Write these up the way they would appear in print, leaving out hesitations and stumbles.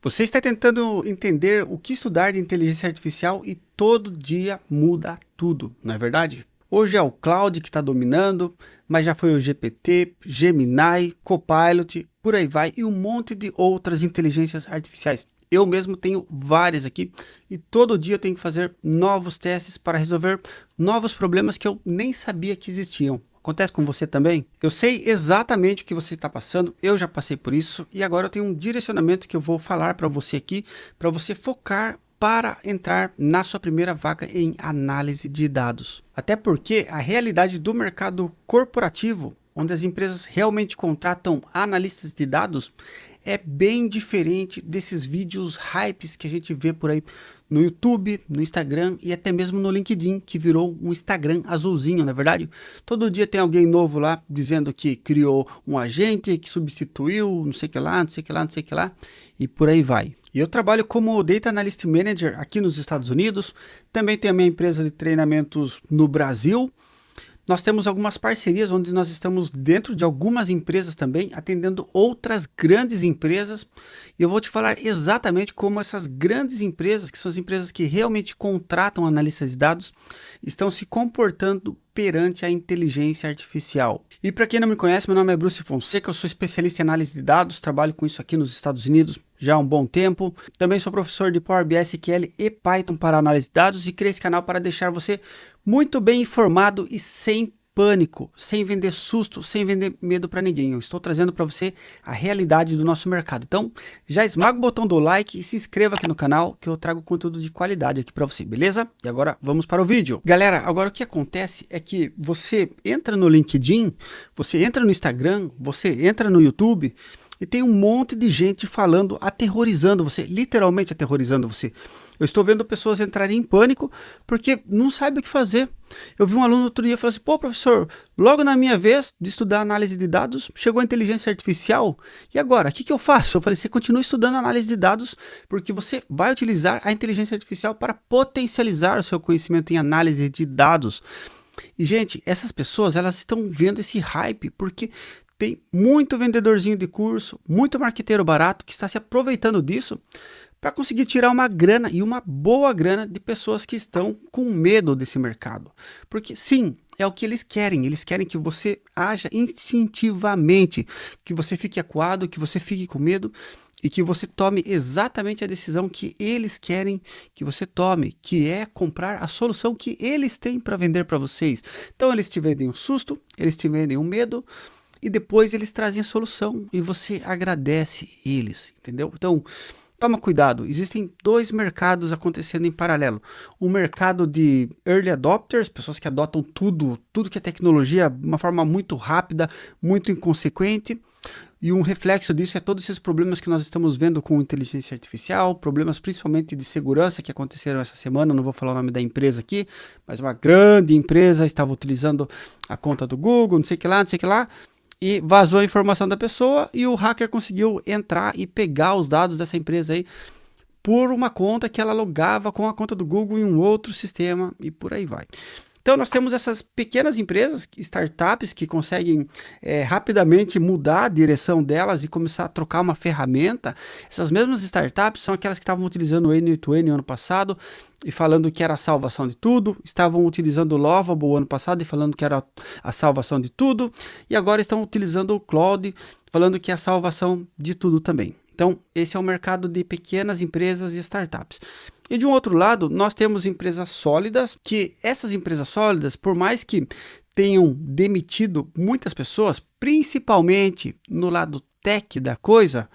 Você está tentando entender o que estudar de inteligência artificial e todo dia muda tudo, não é verdade? Hoje é o Claude que está dominando, mas já foi o GPT, Gemini, Copilot, por aí vai, e um monte de outras inteligências artificiais. Eu mesmo tenho várias aqui e todo dia eu tenho que fazer novos testes para resolver novos problemas que eu nem sabia que existiam. Acontece com você também? Eu sei exatamente o que você está passando, eu já passei por isso e agora eu tenho um direcionamento que eu vou falar para você aqui, para você focar para entrar na sua primeira vaga em análise de dados. Até porque a realidade do mercado corporativo, onde as empresas realmente contratam analistas de dados, é bem diferente desses vídeos hypes que a gente vê por aí no YouTube, no Instagram e até mesmo no LinkedIn, que virou um Instagram azulzinho, não é verdade? Todo dia tem alguém novo lá dizendo que criou um agente, que substituiu, não sei o que lá, não sei o que lá, não sei o que lá, e por aí vai. E eu trabalho como Data Analyst Manager aqui nos Estados Unidos, também tenho a minha empresa de treinamentos no Brasil. Nós temos algumas parcerias onde nós estamos dentro de algumas empresas também, atendendo outras grandes empresas. E eu vou te falar exatamente como essas grandes empresas, que são as empresas que realmente contratam analistas de dados, estão se comportando perante a inteligência artificial. E para quem não me conhece, meu nome é Bruce Fonseca, eu sou especialista em análise de dados, trabalho com isso aqui nos Estados Unidos já há um bom tempo. Também sou professor de Power BI, SQL e Python para análise de dados e criei esse canal para deixar você muito bem informado e sem pânico, sem vender susto, sem vender medo para ninguém. Eu estou trazendo para você a realidade do nosso mercado. Então, já esmaga o botão do like e se inscreva aqui no canal que eu trago conteúdo de qualidade aqui para você, beleza? E agora vamos para o vídeo. Galera, agora o que acontece é que você entra no LinkedIn, você entra no Instagram, você entra no YouTube e tem um monte de gente falando, aterrorizando você, literalmente aterrorizando você. Eu estou vendo pessoas entrarem em pânico porque não sabem o que fazer. Eu vi um aluno outro dia falando assim, pô professor, logo na minha vez de estudar análise de dados, chegou a inteligência artificial, e agora, o que eu faço? Eu falei, você continua estudando análise de dados, porque você vai utilizar a inteligência artificial para potencializar o seu conhecimento em análise de dados. E gente, essas pessoas, elas estão vendo esse hype, porque tem muito vendedorzinho de curso, muito marqueteiro barato que está se aproveitando disso para conseguir tirar uma grana e uma boa grana de pessoas que estão com medo desse mercado. Porque sim, é o que eles querem que você haja instintivamente, que você fique acuado, que você fique com medo e que você tome exatamente a decisão que eles querem que você tome, que é comprar a solução que eles têm para vender para vocês. Então eles te vendem um susto, eles te vendem um medo, e depois eles trazem a solução e você agradece eles, entendeu? Então, toma cuidado, existem dois mercados acontecendo em paralelo. O mercado de early adopters, pessoas que adotam tudo que é tecnologia de uma forma muito rápida, muito inconsequente. E um reflexo disso é todos esses problemas que nós estamos vendo com inteligência artificial, problemas principalmente de segurança que aconteceram essa semana, não vou falar o nome da empresa aqui, mas uma grande empresa estava utilizando a conta do Google, não sei o que lá, não sei o que lá, e vazou a informação da pessoa e o hacker conseguiu entrar e pegar os dados dessa empresa aí por uma conta que ela logava com a conta do Google em um outro sistema e por aí vai. Então nós temos essas pequenas empresas, startups que conseguem rapidamente mudar a direção delas e começar a trocar uma ferramenta. Essas mesmas startups são aquelas que estavam utilizando o N8N ano passado e falando que era a salvação de tudo, estavam utilizando o Lovable ano passado e falando que era a salvação de tudo, e agora estão utilizando o Claude falando que é a salvação de tudo também. Então esse é o mercado de pequenas empresas e startups. E de um outro lado, nós temos empresas sólidas, que essas empresas sólidas, por mais que tenham demitido muitas pessoas, principalmente no lado tech da coisa,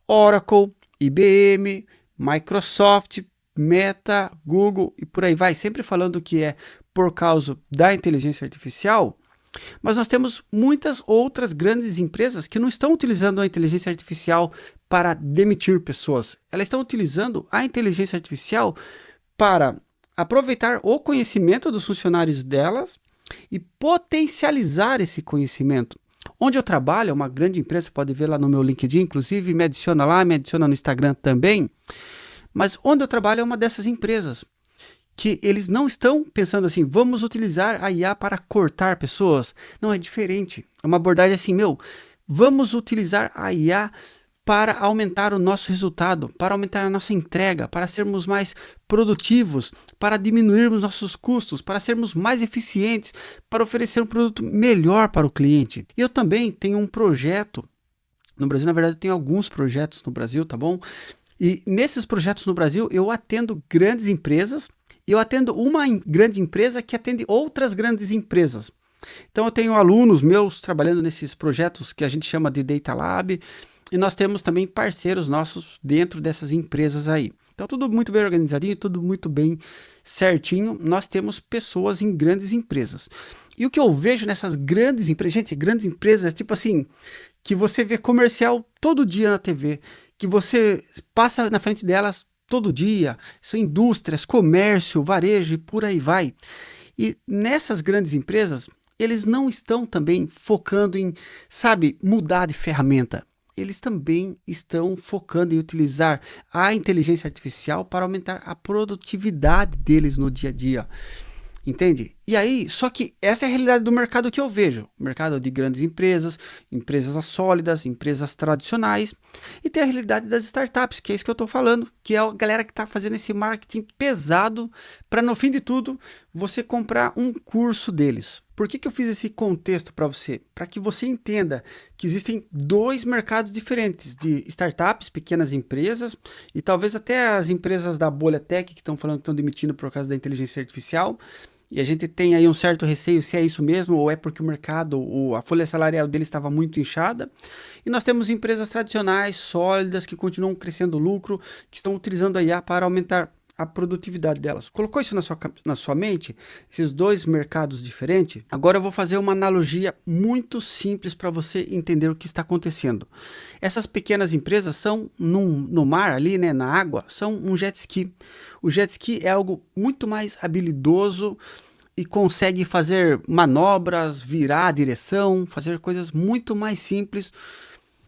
Oracle, IBM, Microsoft, Meta, Google e por aí vai, sempre falando que é por causa da inteligência artificial. Mas nós temos muitas outras grandes empresas que não estão utilizando a inteligência artificial para demitir pessoas. Elas estão utilizando a inteligência artificial para aproveitar o conhecimento dos funcionários delas e potencializar esse conhecimento. Onde eu trabalho, é uma grande empresa, pode ver lá no meu LinkedIn, inclusive me adiciona lá, me adiciona no Instagram também. Mas onde eu trabalho é uma dessas empresas, que eles não estão pensando assim, vamos utilizar a IA para cortar pessoas. Não, é diferente. É uma abordagem assim, vamos utilizar a IA para aumentar o nosso resultado, para aumentar a nossa entrega, para sermos mais produtivos, para diminuirmos nossos custos, para sermos mais eficientes, para oferecer um produto melhor para o cliente. E eu também tenho um projeto no Brasil, na verdade eu tenho alguns projetos no Brasil, tá bom? E nesses projetos no Brasil eu atendo grandes empresas e eu atendo uma grande empresa que atende outras grandes empresas. Então eu tenho alunos meus trabalhando nesses projetos que a gente chama de Data Lab e nós temos também parceiros nossos dentro dessas empresas aí. Então tudo muito bem organizadinho, tudo muito bem certinho. Nós temos pessoas em grandes empresas. E o que eu vejo nessas grandes empresas, gente, grandes empresas, tipo assim, que você vê comercial todo dia na TV, que você passa na frente delas todo dia, são indústrias, comércio, varejo e por aí vai. E nessas grandes empresas, eles não estão também focando em, sabe, mudar de ferramenta. Eles também estão focando em utilizar a inteligência artificial para aumentar a produtividade deles no dia a dia. Entende? E aí, só que essa é a realidade do mercado que eu vejo. Mercado de grandes empresas, empresas sólidas, empresas tradicionais. E tem a realidade das startups, que é isso que eu estou falando, que é a galera que está fazendo esse marketing pesado para, no fim de tudo, você comprar um curso deles. Por que eu fiz esse contexto para você? Para que você entenda que existem dois mercados diferentes, de startups, pequenas empresas, e talvez até as empresas da bolha tech que estão falando que estão demitindo por causa da inteligência artificial. E a gente tem aí um certo receio se é isso mesmo ou é porque o mercado, a folha salarial dele estava muito inchada. E nós temos empresas tradicionais, sólidas, que continuam crescendo lucro, que estão utilizando a IA para aumentar a produtividade delas. Colocou isso na sua mente? Esses dois mercados diferentes? Agora eu vou fazer uma analogia muito simples para você entender o que está acontecendo. Essas pequenas empresas são no mar ali, né, na água, são um jet ski. O jet ski é algo muito mais habilidoso e consegue fazer manobras, virar a direção, fazer coisas muito mais simples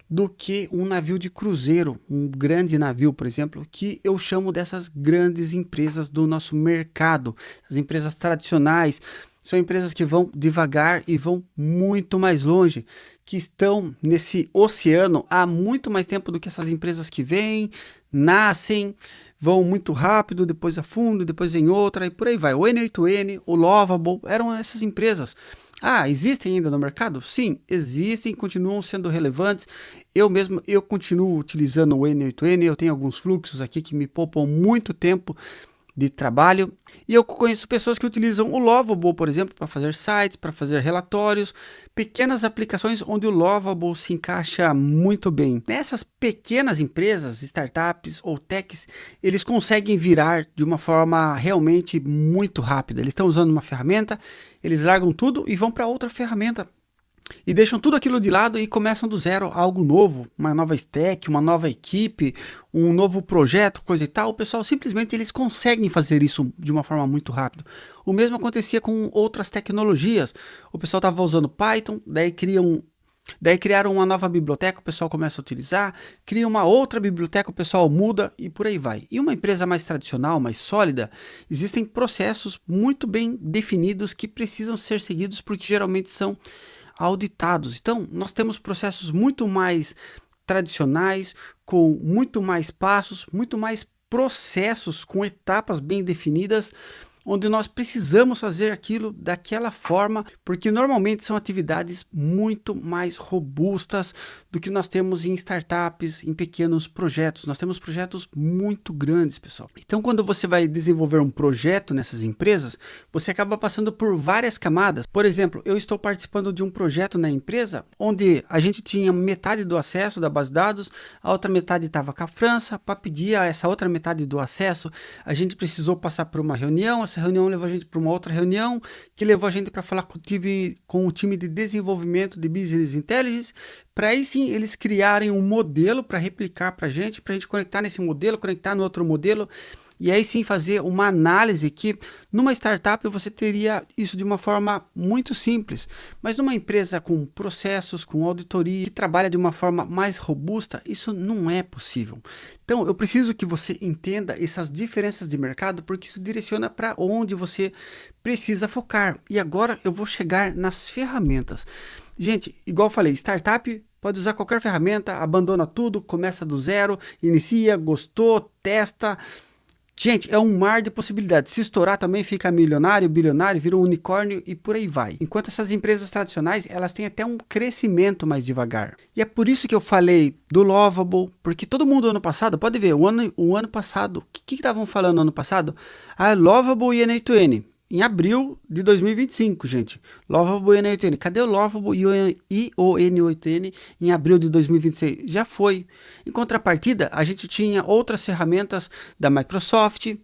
do que um navio de cruzeiro, um grande navio, por exemplo, que eu chamo dessas grandes empresas do nosso mercado. As empresas tradicionais são empresas que vão devagar e vão muito mais longe, que estão nesse oceano há muito mais tempo do que essas empresas que vêm, nascem, vão muito rápido, depois afundam, depois em outra e por aí vai. O N8N, o Lovable, eram essas empresas. Ah, existem ainda no mercado? Sim, existem, continuam sendo relevantes. Eu continuo utilizando o N8N, eu tenho alguns fluxos aqui que me poupam muito tempo de trabalho. E eu conheço pessoas que utilizam o Lovable, por exemplo, para fazer sites, para fazer relatórios, pequenas aplicações onde o Lovable se encaixa muito bem. Nessas pequenas empresas, startups ou techs, eles conseguem virar de uma forma realmente muito rápida. Eles estão usando uma ferramenta, eles largam tudo e vão para outra ferramenta. E deixam tudo aquilo de lado e começam do zero algo novo, uma nova stack, uma nova equipe, um novo projeto, coisa e tal. O pessoal simplesmente eles conseguem fazer isso de uma forma muito rápida. O mesmo acontecia com outras tecnologias. O pessoal estava usando Python, daí criaram uma nova biblioteca, o pessoal começa a utilizar, cria uma outra biblioteca, o pessoal muda e por aí vai. E uma empresa mais tradicional, mais sólida, existem processos muito bem definidos que precisam ser seguidos porque geralmente são auditados. Então, nós temos processos muito mais tradicionais, com muito mais passos, muito mais processos, com etapas bem definidas, onde nós precisamos fazer aquilo daquela forma, porque normalmente são atividades muito mais robustas do que nós temos em startups, em pequenos projetos. Nós temos projetos muito grandes, pessoal. Então, quando você vai desenvolver um projeto nessas empresas, você acaba passando por várias camadas. Por exemplo, eu estou participando de um projeto na empresa, onde a gente tinha metade do acesso da base de dados, a outra metade estava com a França. Para pedir essa outra metade do acesso, a gente precisou passar por uma reunião. Essa reunião levou a gente para uma outra reunião, que levou a gente para falar com o time de desenvolvimento de Business Intelligence, para aí sim eles criarem um modelo para replicar para a gente conectar nesse modelo, conectar no outro modelo, e aí sim fazer uma análise que numa startup você teria isso de uma forma muito simples, mas numa empresa com processos, com auditoria, que trabalha de uma forma mais robusta, isso não é possível. Então eu preciso que você entenda essas diferenças de mercado, porque isso direciona para onde você precisa focar. E agora eu vou chegar nas ferramentas. Gente, igual eu falei, startup Pode usar qualquer ferramenta, abandona tudo, começa do zero, inicia, gostou, testa. Gente, é um mar de possibilidades. Se estourar também fica milionário, bilionário, vira um unicórnio e por aí vai. Enquanto essas empresas tradicionais, elas têm até um crescimento mais devagar. E é por isso que eu falei do Lovable, porque todo mundo ano passado, pode ver, o ano passado, o que estavam falando ano passado? Ah, Lovable e N8N. Em abril de 2025, gente. Lovable e N8N. Cadê o Lovable e o N8N em abril de 2026? Já foi. Em contrapartida, a gente tinha outras ferramentas da Microsoft,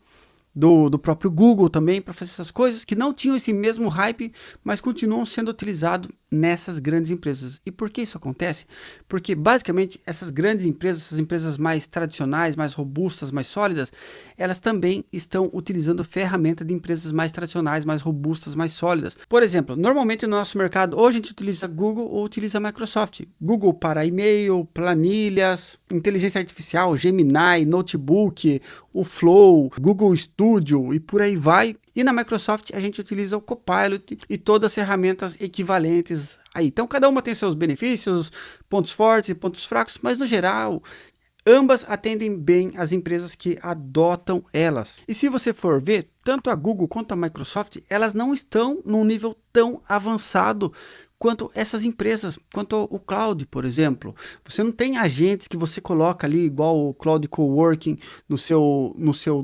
do próprio Google também, para fazer essas coisas que não tinham esse mesmo hype, mas continuam sendo utilizados nessas grandes empresas. E por que isso acontece? Porque basicamente essas grandes empresas, essas empresas mais tradicionais, mais robustas, mais sólidas, elas também estão utilizando ferramenta de empresas mais tradicionais, mais robustas, mais sólidas. Por exemplo, normalmente no nosso mercado, ou a gente utiliza Google ou utiliza Microsoft. Google para e-mail, planilhas, inteligência artificial, Gemini, notebook, o Flow, Google Studio e por aí vai. E na Microsoft a gente utiliza o Copilot e todas as ferramentas equivalentes aí. Então cada uma tem seus benefícios, pontos fortes e pontos fracos, mas no geral ambas atendem bem as empresas que adotam elas. E se você for ver, tanto a Google quanto a Microsoft, elas não estão num nível tão avançado quanto essas empresas, quanto o cloud, por exemplo. Você não tem agentes que você coloca ali, igual o Cloud Coworking, no seu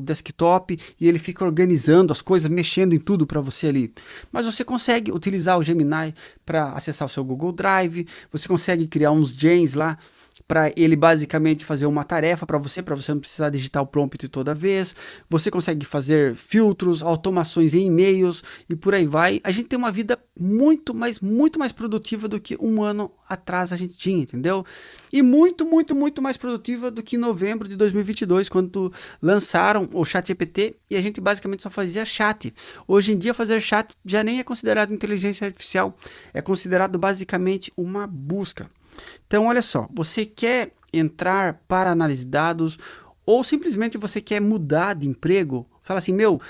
desktop, e ele fica organizando as coisas, mexendo em tudo para você ali. Mas você consegue utilizar o Gemini para acessar o seu Google Drive, você consegue criar uns gens lá, para ele basicamente fazer uma tarefa para você não precisar digitar o prompt toda vez. Você consegue fazer filtros, automações em e-mails e por aí vai. A gente tem uma vida muito mais produtiva do que um ano atrás a gente tinha, entendeu? E muito mais produtiva do que em novembro de 2022, quando lançaram o ChatGPT e a gente basicamente só fazia chat. Hoje em dia fazer chat já nem é considerado inteligência artificial, é considerado basicamente uma busca. Então, olha só, você quer entrar para análise de dados ou simplesmente você quer mudar de emprego? Fala assim, eu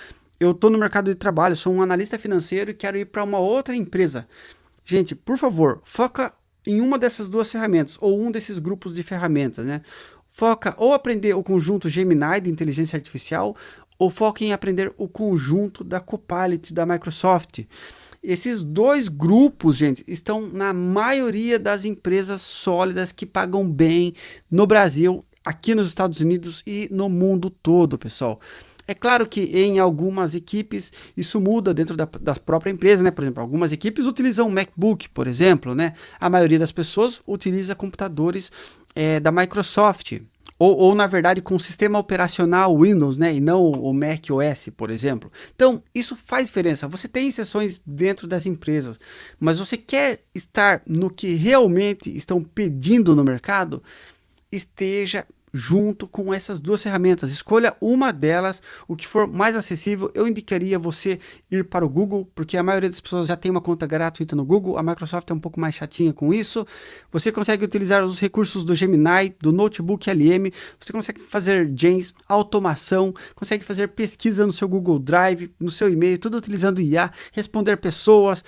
estou no mercado de trabalho, sou um analista financeiro e quero ir para uma outra empresa. Gente, por favor, foca em uma dessas duas ferramentas ou um desses grupos de ferramentas, né? Foca ou aprender o conjunto Gemini de inteligência artificial ou foca em aprender o conjunto da Copilot da Microsoft. Esses dois grupos, gente, estão na maioria das empresas sólidas que pagam bem no Brasil, aqui nos Estados Unidos e no mundo todo, pessoal. É claro que em algumas equipes isso muda dentro da própria empresa, né? Por exemplo, algumas equipes utilizam MacBook, por exemplo, né? A maioria das pessoas utiliza computadores da Microsoft. Ou, na verdade, com o sistema operacional Windows, né? E não o Mac OS, por exemplo. Então, isso faz diferença. Você tem exceções dentro das empresas, mas você quer estar no que realmente estão pedindo no mercado? Esteja junto com essas duas ferramentas. Escolha uma delas, o que for mais acessível. Eu indicaria você ir para o Google, porque a maioria das pessoas já tem uma conta gratuita no Google. A Microsoft é um pouco mais chatinha com isso. Você consegue utilizar os recursos do Gemini, do Notebook LM. Você consegue fazer gens, automação, consegue fazer pesquisa no seu Google Drive, no seu e-mail, tudo utilizando IA, responder pessoas.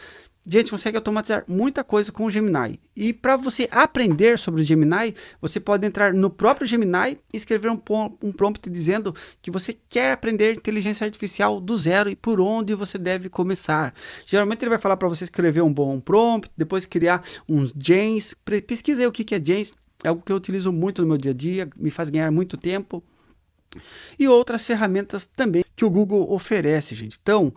Gente, consegue automatizar muita coisa com o Gemini. E para você aprender sobre o Gemini, você pode entrar no próprio Gemini e escrever um prompt dizendo que você quer aprender inteligência artificial do zero e por onde você deve começar. Geralmente ele vai falar para você escrever um bom prompt, depois criar uns gens. Pesquisa aí o que é gens, é algo que eu utilizo muito no meu dia a dia, me faz ganhar muito tempo. E outras ferramentas também que o Google oferece, gente. Então,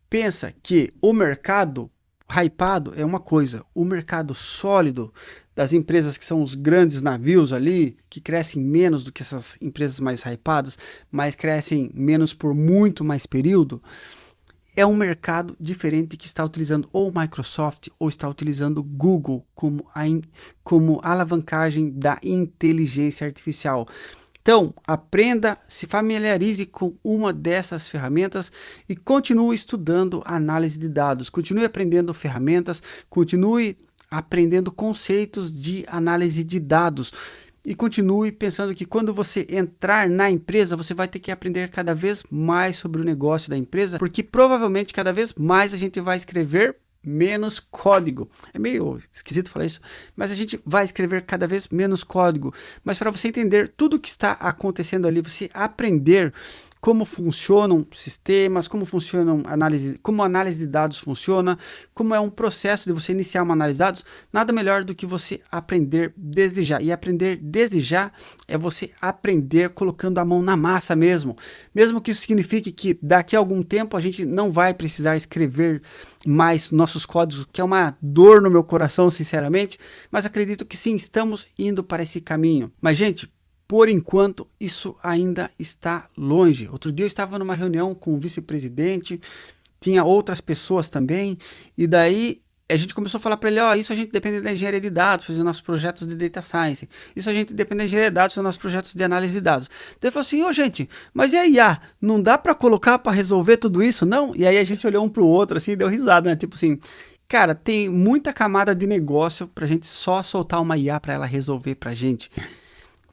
pensa que o mercado hypado é uma coisa, o mercado sólido das empresas que são os grandes navios ali, que crescem menos do que essas empresas mais hypadas, mas crescem menos por muito mais período, é um mercado diferente que está utilizando ou Microsoft ou está utilizando Google como alavancagem da inteligência artificial. Então, aprenda, se familiarize com uma dessas ferramentas e continue estudando análise de dados. Continue aprendendo ferramentas, continue aprendendo conceitos de análise de dados. E continue pensando que quando você entrar na empresa, você vai ter que aprender cada vez mais sobre o negócio da empresa, porque provavelmente cada vez mais a gente vai escrever menos código. É meio esquisito falar isso, mas a gente vai escrever cada vez menos código. Mas para você entender tudo o que está acontecendo ali, você aprender como funcionam sistemas, como funcionam como a análise de dados funciona, como é um processo de você iniciar uma análise de dados, nada melhor do que você aprender desde já. E aprender desde já é você aprender colocando a mão na massa mesmo. Mesmo que isso signifique que daqui a algum tempo a gente não vai precisar escrever mais nossos códigos, que é uma dor no meu coração, sinceramente, mas acredito que sim, estamos indo para esse caminho. Mas, gente, por enquanto, isso ainda está longe. Outro dia eu estava numa reunião com o vice-presidente, tinha outras pessoas também, e daí a gente começou a falar para ele, ó, isso a gente depende da engenharia de dados, fazer nossos projetos de data science. Isso a gente depende da engenharia de dados, fazer nossos projetos de análise de dados. Daí ele falou assim, ô gente, mas e a IA? Não dá para colocar para resolver tudo isso, não? E aí a gente olhou um para o outro assim e deu risada, né? Tipo assim, cara, tem muita camada de negócio para a gente só soltar uma IA para ela resolver para a gente.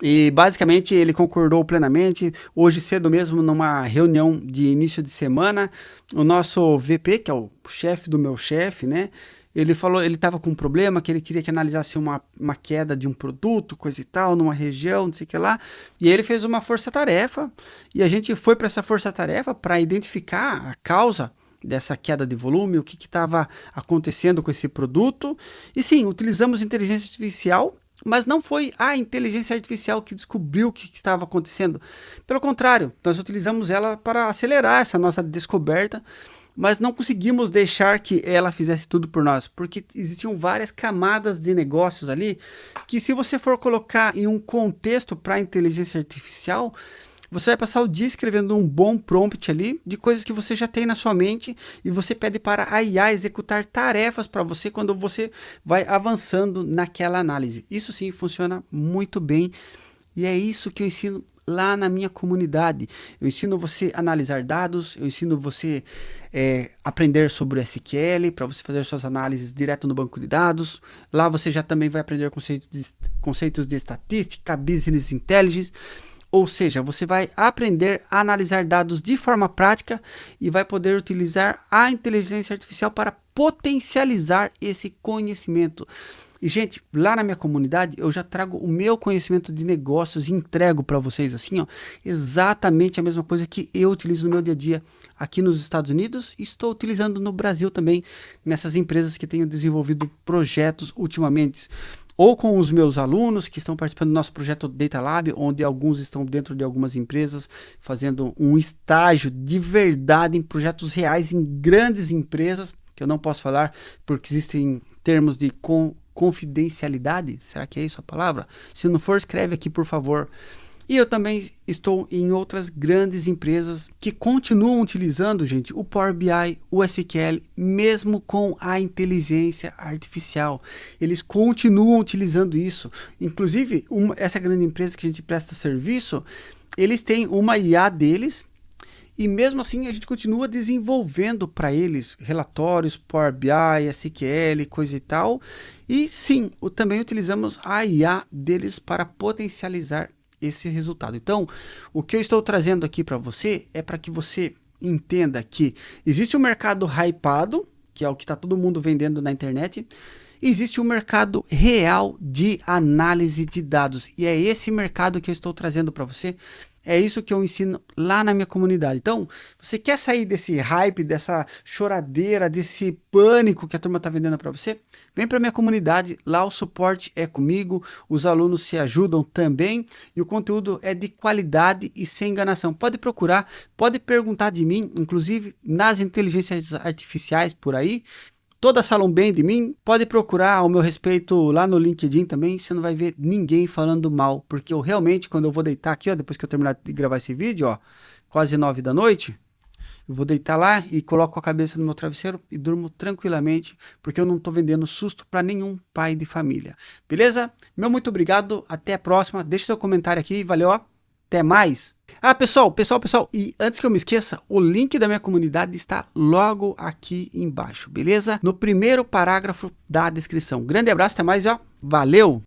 E basicamente ele concordou plenamente. Hoje cedo mesmo, numa reunião de início de semana, o nosso VP, que é o chefe do meu chefe, né? Ele falou, ele estava com um problema, que ele queria que analisasse uma queda de um produto, coisa e tal, numa região, não sei o que lá. E ele fez uma força-tarefa, e a gente foi para essa força-tarefa para identificar a causa dessa queda de volume, o que estava acontecendo com esse produto. E sim, utilizamos inteligência artificial, mas não foi a inteligência artificial que descobriu o que estava acontecendo. Pelo contrário, nós utilizamos ela para acelerar essa nossa descoberta, mas não conseguimos deixar que ela fizesse tudo por nós, porque existiam várias camadas de negócios ali, que se você for colocar em um contexto para a inteligência artificial, você vai passar o dia escrevendo um bom prompt ali de coisas que você já tem na sua mente e você pede para a IA executar tarefas para você quando você vai avançando naquela análise. Isso sim funciona muito bem e é isso que eu ensino lá na minha comunidade. Eu ensino você a analisar dados, eu ensino você aprender sobre o SQL para você fazer suas análises direto no banco de dados. Lá você já também vai aprender conceitos de estatística, business intelligence. Ou seja, você vai aprender a analisar dados de forma prática e vai poder utilizar a inteligência artificial para potencializar esse conhecimento. E, gente, lá na minha comunidade, eu já trago o meu conhecimento de negócios e entrego para vocês, assim, ó, exatamente a mesma coisa que eu utilizo no meu dia a dia aqui nos Estados Unidos e estou utilizando no Brasil também, nessas empresas que tenho desenvolvido projetos ultimamente. Ou com os meus alunos que estão participando do nosso projeto Data Lab, onde alguns estão dentro de algumas empresas, fazendo um estágio de verdade em projetos reais em grandes empresas, que eu não posso falar porque existem termos de confidencialidade. Será que é isso a palavra? Se não for, escreve aqui, por favor. E eu também estou em outras grandes empresas que continuam utilizando, gente, o Power BI, o SQL, mesmo com a inteligência artificial. Eles continuam utilizando isso. Inclusive, essa grande empresa que a gente presta serviço, eles têm uma IA deles e mesmo assim a gente continua desenvolvendo para eles relatórios, Power BI, SQL, coisa e tal. E sim, também utilizamos a IA deles para potencializar esse resultado. Então, o que eu estou trazendo aqui para você é para que você entenda que existe um mercado hypado, que é o que está todo mundo vendendo na internet, existe um mercado real de análise de dados, e é esse mercado que eu estou trazendo para você. É isso que eu ensino lá na minha comunidade. Então, você quer sair desse hype, dessa choradeira, desse pânico que a turma está vendendo para você? Vem para minha comunidade, lá o suporte é comigo, os alunos se ajudam também e o conteúdo é de qualidade e sem enganação. Pode procurar, pode perguntar de mim, inclusive nas inteligências artificiais por aí. Todas falam bem de mim, pode procurar ao meu respeito lá no LinkedIn também, você não vai ver ninguém falando mal, porque eu realmente, quando eu vou deitar aqui, ó, depois que eu terminar de gravar esse vídeo, ó, quase 9 da noite, eu vou deitar lá e coloco a cabeça no meu travesseiro e durmo tranquilamente, porque eu não estou vendendo susto para nenhum pai de família. Beleza? Meu muito obrigado, até a próxima, deixa seu comentário aqui, valeu, ó, até mais! Ah, pessoal, e antes que eu me esqueça, o link da minha comunidade está logo aqui embaixo, beleza? No primeiro parágrafo da descrição. Grande abraço, até mais, ó, valeu!